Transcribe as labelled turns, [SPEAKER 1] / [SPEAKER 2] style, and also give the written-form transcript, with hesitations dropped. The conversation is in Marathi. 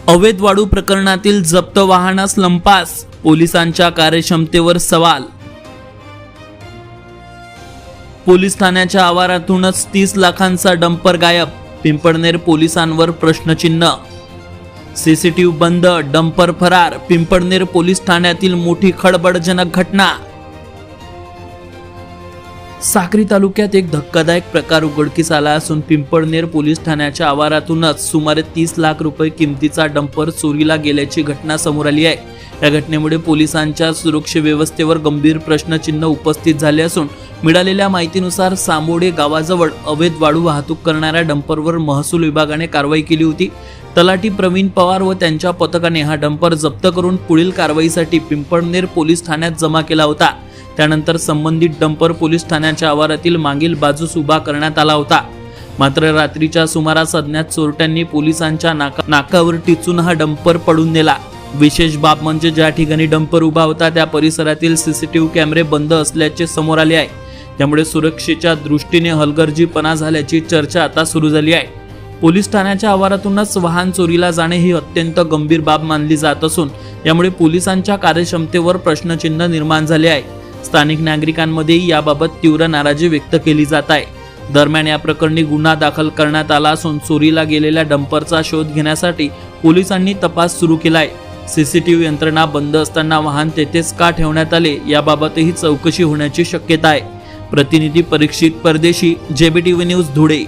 [SPEAKER 1] अवैध वाळू प्रकरणातील जप्त वाहनास लंपास, पोलिसांच्या कार्यक्षमतेवर सवाल। पोलीस ठाण्याच्या आवारातूनच 30 लाखांचा डंपर गायब, पिंपळनेर पोलिसांवर प्रश्नचिन्ह। सीसीटीव्ही बंद, डंपर फरार, पिंपळनेर पोलीस ठाण्यातील मोठी खळबळजनक घटना। साक्री तालुक्यात एक धक्कादायक प्रकार उघडकीस आला असून पिंपळनेर पोलीस ठाण्याच्या आवारातूनच सुमारे 30 लाख रुपये किमतीचा डंपर चोरीला गेल्याची घटना समोर आली आहे। या घटनेमुळे पोलिसांच्या सुरक्षा व्यवस्थेवर गंभीर प्रश्नचिन्ह उपस्थित झाले असून मिळालेल्या माहितीनुसार सामोडे गावाजवळ अवैध वाळू वाहतूक करणाऱ्या डंपरवर महसूल विभागाने कारवाई केली होती। तलाठी प्रवीण पवार व त्यांच्या पथकाने हा डंपर जप्त करून पुढील कारवाईसाठी पिंपळनेर पोलीस ठाण्यात जमा केला होता। त्यानंतर संबंधित डंपर पोलीस ठाण्याच्या आवारातील मागील बाजूस उभा करण्यात आला होता। मात्र रात्रीच्या सुमारास अज्ञात चोरट्यांनी पोलिसांच्या नाकावर टिचून हा डंपर पडून नेला। विशेष बाब म्हणजे ज्या ठिकाणी डंपर उभा होता त्या परिसरातील सीसीटीव्ही कॅमेरे बंद असल्याचे समोर आले आहे। त्यामुळे सुरक्षेच्या दृष्टीने हलगर्जीपणा झाल्याची चर्चा आता सुरू झाली आहे। पोलीस ठाण्याच्या आवारातूनच वाहन चोरीला जाणे ही अत्यंत गंभीर बाब मानली जात असून यामुळे पोलिसांच्या कार्यक्षमतेवर प्रश्नचिन्ह निर्माण झाले आहे। स्थानिक नागरिकांमध्येही याबाबत तीव्र नाराजी व्यक्त केली जात आहे। दरम्यान या प्रकरणी गुन्हा दाखल करण्यात आला असून चोरीला गेलेल्या डंपरचा शोध घेण्यासाठी पोलिसांनी तपास सुरू केला आहे। सीसीटीव्ही यंत्रणा बंद असताना वाहन तेथेच का ठेवण्यात आले याबाबतही चौकशी होण्याची शक्यता आहे। प्रतिनिधी परीक्षित परदेशी, JBTV न्यूज, धुळे।